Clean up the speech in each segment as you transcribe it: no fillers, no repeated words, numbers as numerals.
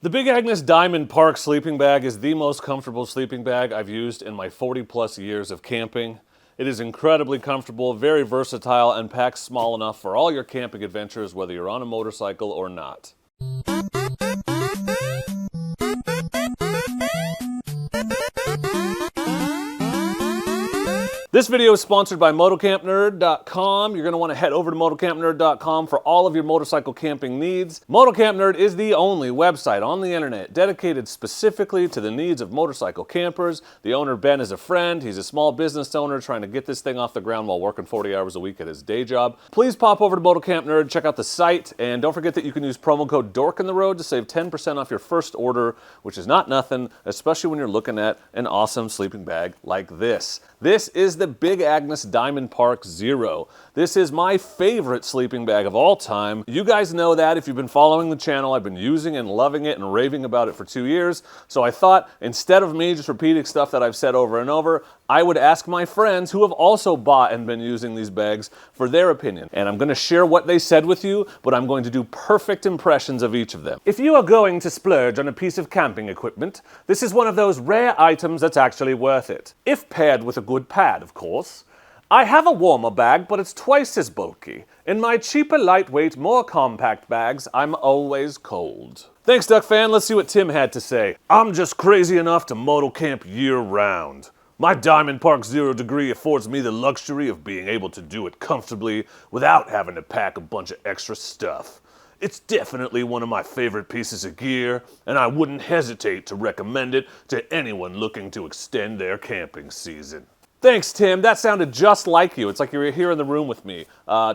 The Big Agnes Diamond Park sleeping bag is the most comfortable sleeping bag I've used in my 40+ years of camping. It is incredibly comfortable, very versatile, and packs small enough for all your camping adventures, whether you're on a motorcycle or not. This video is sponsored by motocampnerd.com. You're going to want to head over to motocampnerd.com for all of your motorcycle camping needs. Motocamp Nerd is the only website on the internet dedicated specifically to the needs of motorcycle campers. The owner, Ben, is a friend. He's a small business owner trying to get this thing off the ground while working 40 hours a week at his day job. Please pop over to Motocamp Nerd, check out the site, and don't forget that you can use promo code Dork in the road to save 10% off your first order, which is not nothing, especially when you're looking at an awesome sleeping bag like this. This is the Big Agnes Diamond Park Zero. This is my favorite sleeping bag of all time. You guys know that if you've been following the channel. I've been using and loving it and raving about it for 2 years. So I thought instead of me just repeating stuff that I've said over and over, I would ask my friends who have also bought and been using these bags for their opinion. And I'm going to share what they said with you, but I'm going to do perfect impressions of each of them. If you are going to splurge on a piece of camping equipment, this is one of those rare items that's actually worth it. If paired with a good pad, of course. I have a warmer bag, but it's twice as bulky. In my cheaper, lightweight, more compact bags, I'm always cold. Thanks, Duck fan. Let's see what Tim had to say. I'm just crazy enough to moto camp year-round. My Diamond Park Zero degree affords me the luxury of being able to do it comfortably without having to pack a bunch of extra stuff. It's definitely one of my favorite pieces of gear, and I wouldn't hesitate to recommend it to anyone looking to extend their camping season. Thanks, Tim. That sounded just like you. It's like you were here in the room with me.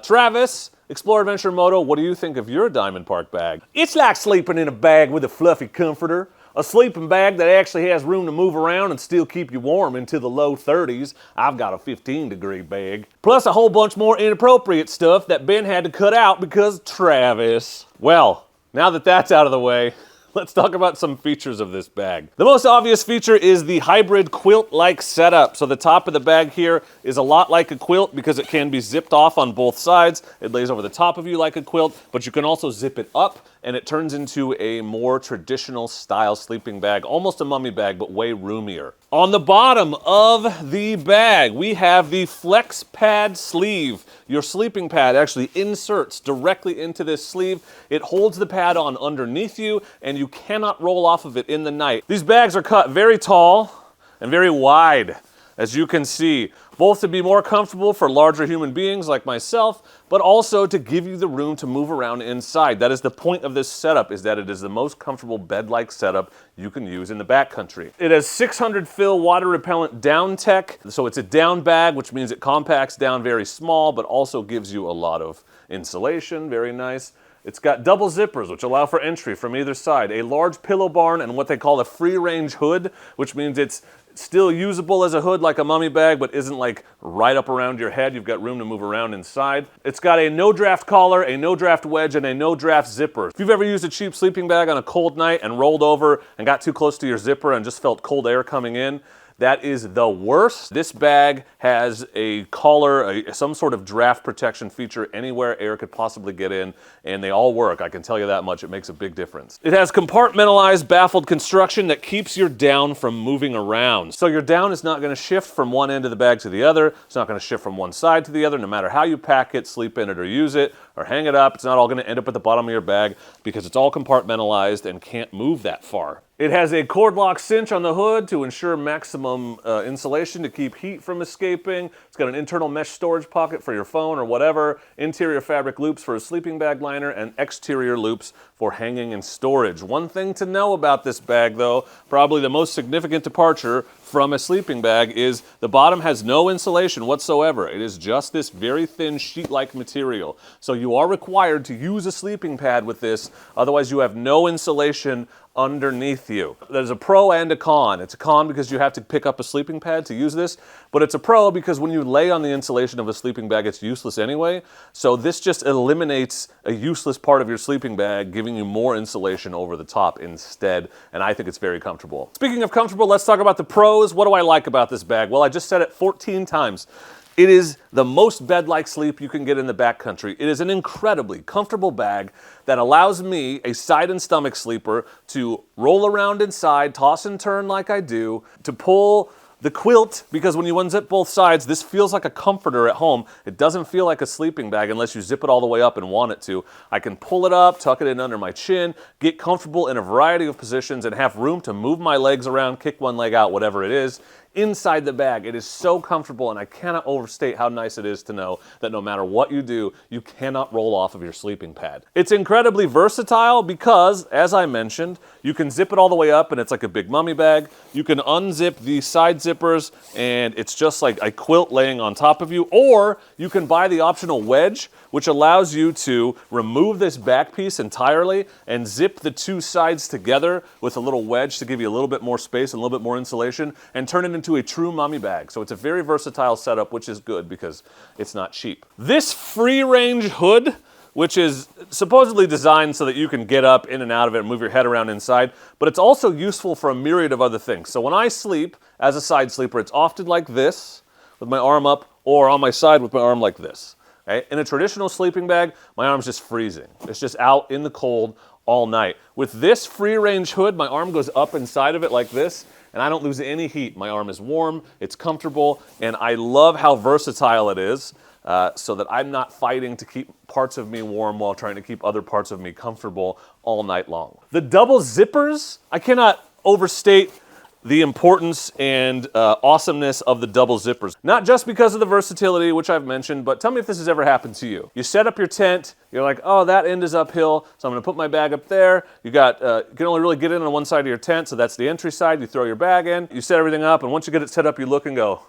Travis, Explore Adventure Moto, what do you think of your Diamond Park bag? It's like sleeping in a bag with a fluffy comforter. A sleeping bag that actually has room to move around and still keep you warm into the low 30s. I've got a 15-degree bag. Plus a whole bunch more inappropriate stuff that Ben had to cut out because Travis. Well, now that that's out of the way, let's talk about some features of this bag. The most obvious feature is the hybrid quilt-like setup. So the top of the bag here is a lot like a quilt because it can be zipped off on both sides. It lays over the top of you like a quilt, but you can also zip it up and it turns into a more traditional style sleeping bag, almost a mummy bag, but way roomier. On the bottom of the bag, we have the flex pad sleeve. Your sleeping pad actually inserts directly into this sleeve. It holds the pad on underneath you, and you cannot roll off of it in the night. These bags are cut very tall and very wide, as you can see, both to be more comfortable for larger human beings like myself, but also to give you the room to move around inside. That is the point of this setup, is that it is the most comfortable bed-like setup you can use in the backcountry. It has 600 fill water repellent down tech, so it's a down bag, which means it compacts down very small, but also gives you a lot of insulation, very nice. It's got double zippers, which allow for entry from either side, a large pillow barn, and what they call a free-range hood, which means it's still usable as a hood like a mummy bag, but isn't like right up around your head. You've got room to move around inside. It's got a no-draft collar, a no-draft wedge, and a no-draft zipper. If you've ever used a cheap sleeping bag on a cold night and rolled over and got too close to your zipper and just felt cold air coming in, that is the worst. This bag has a collar, some sort of draft protection feature anywhere air could possibly get in, and they all work. I can tell you that much. It makes a big difference. It has compartmentalized baffled construction that keeps your down from moving around. So your down is not going to shift from one end of the bag to the other. It's not going to shift from one side to the other, no matter how you pack it, sleep in it, or use it, or hang it up. It's not all going to end up at the bottom of your bag because it's all compartmentalized and can't move that far. It has a cord lock cinch on the hood to ensure maximum insulation to keep heat from escaping. It's got an internal mesh storage pocket for your phone or whatever, interior fabric loops for a sleeping bag liner, and exterior loops for hanging and storage. One thing to know about this bag though, probably the most significant departure from a sleeping bag, is the bottom has no insulation whatsoever. It is just this very thin sheet-like material. So you are required to use a sleeping pad with this, otherwise you have no insulation underneath you. There's a pro and a con. It's a con because you have to pick up a sleeping pad to use this, but it's a pro because when you lay on the insulation of a sleeping bag, it's useless anyway. So this just eliminates a useless part of your sleeping bag, giving you more insulation over the top instead, and I think it's very comfortable. Speaking of comfortable, let's talk about the pros. What do I like about this bag? Well, I just said it 14 times. It is the most bed-like sleep you can get in the backcountry. It is an incredibly comfortable bag that allows me, a side and stomach sleeper, to roll around inside, toss and turn like I do, to pull the quilt, because when you unzip both sides, this feels like a comforter at home. It doesn't feel like a sleeping bag unless you zip it all the way up and want it to. I can pull it up, tuck it in under my chin, get comfortable in a variety of positions, and have room to move my legs around, kick one leg out, whatever it is. Inside the bag, it is so comfortable, and I cannot overstate how nice it is to know that no matter what you do, you cannot roll off of your sleeping pad. It's incredibly versatile because, as I mentioned, you can zip it all the way up and it's like a big mummy bag. You can unzip the side zippers and it's just like a quilt laying on top of you, or you can buy the optional wedge, which allows you to remove this back piece entirely and zip the two sides together with a little wedge to give you a little bit more space and a little bit more insulation, and turn it into a true mummy bag. So it's a very versatile setup, which is good because it's not cheap. This free-range hood, which is supposedly designed so that you can get up in and out of it and move your head around inside, but it's also useful for a myriad of other things. So when I sleep as a side sleeper, it's often like this, with my arm up, or on my side with my arm like this. Okay? In a traditional sleeping bag, my arm's just freezing. It's just out in the cold all night. With this free-range hood, my arm goes up inside of it like this, and I don't lose any heat. My arm is warm, it's comfortable, and I love how versatile it is, so that I'm not fighting to keep parts of me warm while trying to keep other parts of me comfortable all night long. The double zippers, I cannot overstate the importance and awesomeness of the double zippers. Not just because of the versatility, which I've mentioned, but tell me if this has ever happened to you. You set up your tent, you're like, oh, that end is uphill, so I'm gonna put my bag up there. You can only really get in on one side of your tent, so that's the entry side. You throw your bag in, you set everything up, and once you get it set up, you look and go,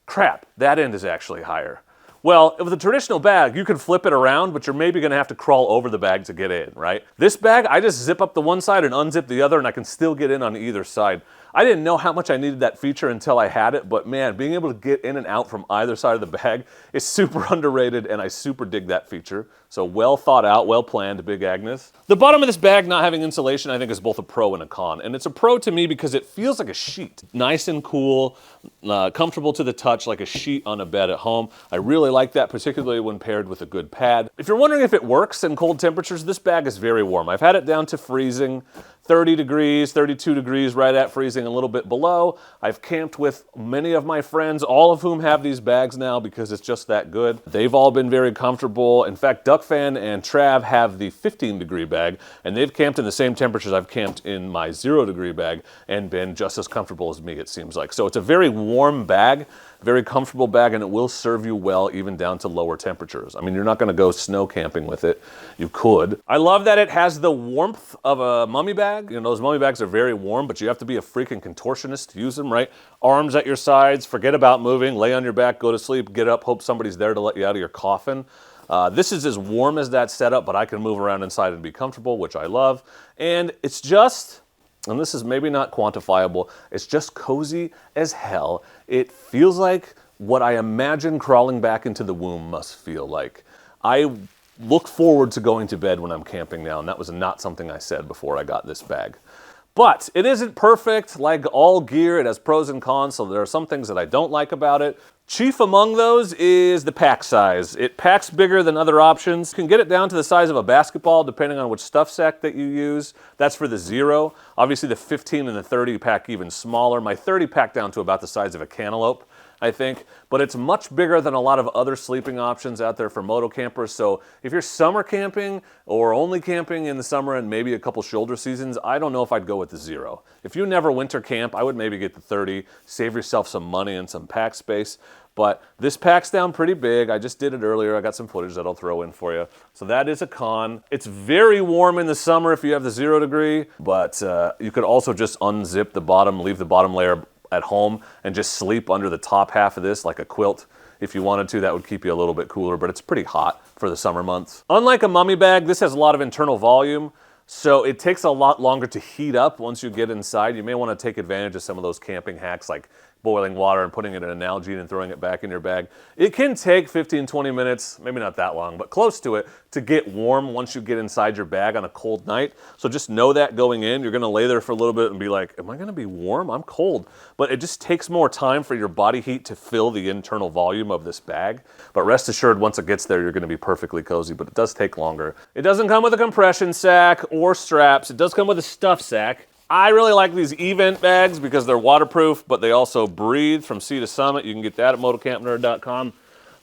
crap, that end is actually higher. Well, with a traditional bag, you can flip it around, but you're maybe gonna have to crawl over the bag to get in, right? This bag, I just zip up the one side and unzip the other, and I can still get in on either side. I didn't know how much I needed that feature until I had it, but man, being able to get in and out from either side of the bag is super underrated, and I super dig that feature. So well thought out, well planned, Big Agnes. The bottom of this bag not having insulation, I think, is both a pro and a con. And it's a pro to me because it feels like a sheet. Nice and cool, comfortable to the touch, like a sheet on a bed at home. I really like that, particularly when paired with a good pad. If you're wondering if it works in cold temperatures, this bag is very warm. I've had it down to freezing, 30 degrees, 32 degrees, right at freezing, a little bit below. I've camped with many of my friends, all of whom have these bags now because it's just that good. They've all been very comfortable. In fact, Duckfan and Trav have the 15-degree bag, and they've camped in the same temperatures I've camped in my 0-degree bag and been just as comfortable as me, it seems like. So it's a very warm bag, very comfortable bag, and it will serve you well even down to lower temperatures. I mean, you're not gonna go snow camping with it. You could. I love that it has the warmth of a mummy bag. You know, those mummy bags are very warm, but you have to be a freaking contortionist to use them, right? Arms at your sides, forget about moving, lay on your back, go to sleep, get up, hope somebody's there to let you out of your coffin. This is as warm as that setup, but I can move around inside and be comfortable, which I love. And it's just, and this is maybe not quantifiable, it's just cozy as hell. It feels like what I imagine crawling back into the womb must feel like. I look forward to going to bed when I'm camping now, and that was not something I said before I got this bag. But it isn't perfect. Like all gear, it has pros and cons, so there are some things that I don't like about it. Chief among those is the pack size. It packs bigger than other options. You can get it down to the size of a basketball depending on which stuff sack that you use. That's for the 0. Obviously the 15 and the 30 pack even smaller. My 30 packed down to about the size of a cantaloupe, I think, but it's much bigger than a lot of other sleeping options out there for moto campers. So if you're summer camping or only camping in the summer and maybe a couple shoulder seasons, I don't know if I'd go with the 0. If you never winter camp, I would maybe get the 30, save yourself some money and some pack space. But this packs down pretty big. I just did it earlier. I got some footage that I'll throw in for you. So that is a con. It's very warm in the summer if you have the 0-degree, but you could also just unzip the bottom, leave the bottom layer at home and just sleep under the top half of this like a quilt. If you wanted to, that would keep you a little bit cooler, but it's pretty hot for the summer months. Unlike a mummy bag, this has a lot of internal volume, so it takes a lot longer to heat up once you get inside. You may want to take advantage of some of those camping hacks like boiling water and putting it in an Nalgene and throwing it back in your bag. It can take 15-20 minutes, maybe not that long, but close to it, to get warm once you get inside your bag on a cold night. So just know that going in. You're gonna lay there for a little bit and be like, am I gonna be warm? I'm cold. But it just takes more time for your body heat to fill the internal volume of this bag. But rest assured, once it gets there, you're gonna be perfectly cozy, but it does take longer. It doesn't come with a compression sack or straps. It does come with a stuff sack. I really like these event bags because they're waterproof, but they also breathe from sea to summit. You can get that at motocampnerd.com.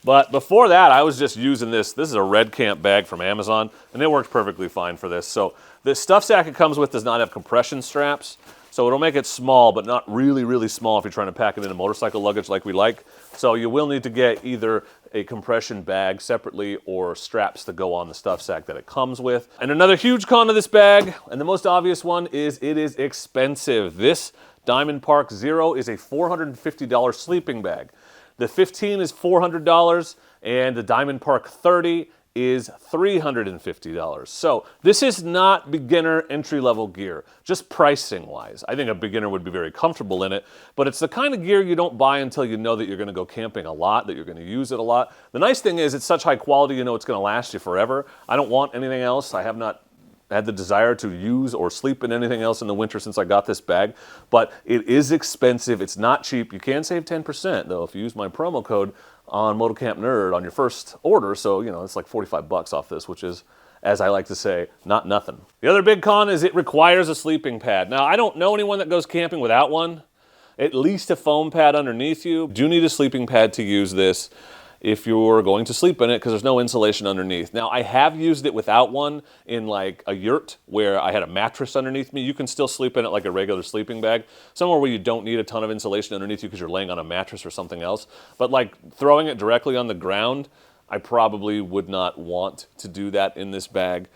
But before that, I was just using this. This is a Red Camp bag from Amazon, and it works perfectly fine for this. So the stuff sack it comes with does not have compression straps, so it'll make it small, but not really, really small if you're trying to pack it into motorcycle luggage like we like. So you will need to get either a compression bag separately or straps to go on the stuff sack that it comes with. And another huge con of this bag, and the most obvious one, is it is expensive. This Diamond Park Zero is a $450 sleeping bag. The 15 is $400, and the Diamond Park 30 is $350. So this is not beginner entry-level gear, just pricing-wise. I think a beginner would be very comfortable in it, but it's the kind of gear you don't buy until you know that you're gonna go camping a lot, that you're gonna use it a lot. The nice thing is it's such high quality, you know it's gonna last you forever. I don't want anything else. I have not had the desire to use or sleep in anything else in the winter since I got this bag, but it is expensive. It's not cheap. You can save 10% though if you use my promo code on Motocamp Nerd on your first order. So, you know, it's like 45 bucks off this, which is, as I like to say, not nothing. The other big con is it requires a sleeping pad. Now, I don't know anyone that goes camping without one. At least a foam pad underneath you. You do need a sleeping pad to use this if you're going to sleep in it, because there's no insulation underneath. Now, I have used it without one in like a yurt where I had a mattress underneath me. You can still sleep in it like a regular sleeping bag, somewhere where you don't need a ton of insulation underneath you because you're laying on a mattress or something else. But like throwing it directly on the ground, I probably would not want to do that in this bag.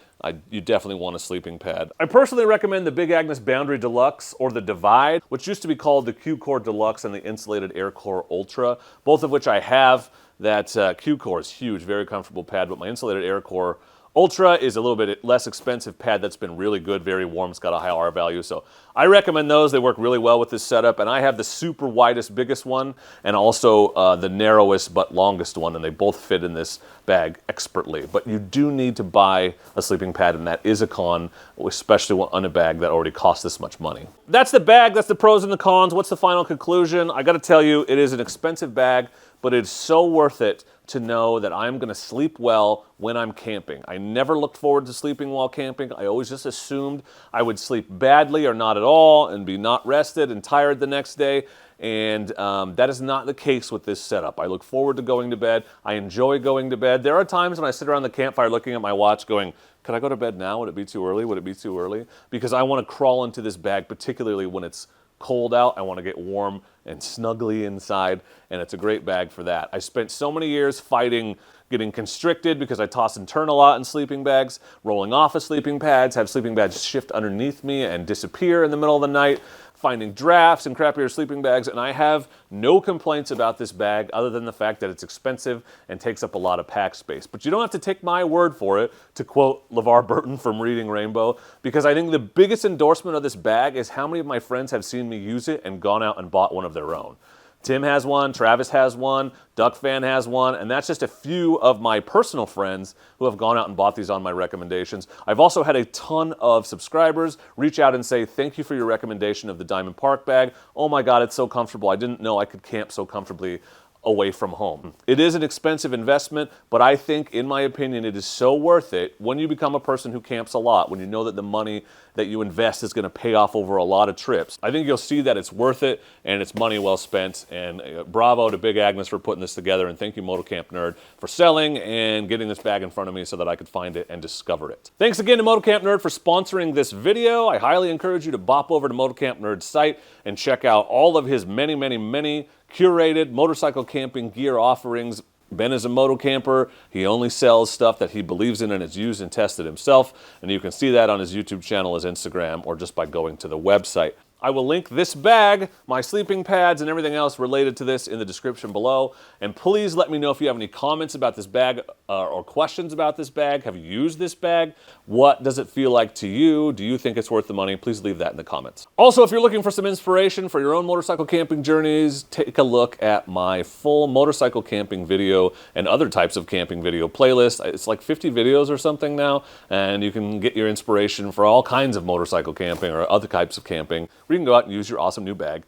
You definitely want a sleeping pad. I personally recommend the Big Agnes Boundary Deluxe or the Divide, which used to be called the Q-Core Deluxe and the Insulated Air Core Ultra, both of which I have. That Q-Core is huge, very comfortable pad, but my Insulated Air Core Ultra is a little bit less expensive pad that's been really good, very warm, it's got a high R value. So I recommend those. They work really well with this setup, and I have the super widest, biggest one, and also the narrowest but longest one, and they both fit in this bag expertly. But you do need to buy a sleeping pad, and that is a con, especially on a bag that already costs this much money. That's the bag, that's the pros and the cons. What's the final conclusion? I gotta tell you, it is an expensive bag, but it's so worth it to know that I'm gonna sleep well when I'm camping. I never looked forward to sleeping while camping. I always just assumed I would sleep badly or not at all and be not rested and tired the next day. And that is not the case with this setup. I look forward to going to bed. I enjoy going to bed. There are times when I sit around the campfire looking at my watch going, could I go to bed now? Would it be too early? Would it be too early? Because I want to crawl into this bag, particularly when it's cold out. I want to get warm and snuggly inside, and it's a great bag for that. I spent so many years fighting getting constricted because I toss and turn a lot in sleeping bags, rolling off of sleeping pads, have sleeping bags shift underneath me and disappear in the middle of the night, finding drafts and crappier sleeping bags, and I have no complaints about this bag other than the fact that it's expensive and takes up a lot of pack space. But you don't have to take my word for it, to quote LeVar Burton from Reading Rainbow, because I think the biggest endorsement of this bag is how many of my friends have seen me use it and gone out and bought one of their own. Tim has one, Travis has one, Duck Fan has one, and that's just a few of my personal friends who have gone out and bought these on my recommendations. I've also had a ton of subscribers reach out and say, thank you for your recommendation of the Diamond Park bag. Oh my God, it's so comfortable. I didn't know I could camp so comfortably away from home. It is an expensive investment, but I think, in my opinion, it is so worth it when you become a person who camps a lot, when you know that the money that you invest is going to pay off over a lot of trips. I think you'll see that it's worth it and it's money well spent. And bravo to Big Agnes for putting this together, and thank you, Motocamp Nerd, for selling and getting this bag in front of me so that I could find it and discover it. Thanks again to Motocamp Nerd for sponsoring this video. I highly encourage you to bop over to Motocamp Nerd's site and check out all of his many, many, many curated motorcycle camping gear offerings. Ben is a moto camper. He only sells stuff that he believes in and has used and tested himself. And you can see that on his YouTube channel, his Instagram, or just by going to the website. I will link this bag, my sleeping pads, and everything else related to this in the description below. And please let me know if you have any comments about this bag or questions about this bag. Have you used this bag? What does it feel like to you? Do you think it's worth the money? Please leave that in the comments. Also, if you're looking for some inspiration for your own motorcycle camping journeys, take a look at my full motorcycle camping video and other types of camping video playlist. It's like 50 videos or something now, and you can get your inspiration for all kinds of motorcycle camping or other types of camping, where you can go out and use your awesome new bag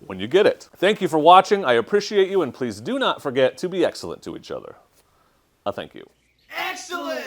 when you get it. Thank you for watching. I appreciate you, and please do not forget to be excellent to each other. Thank you. Excellent!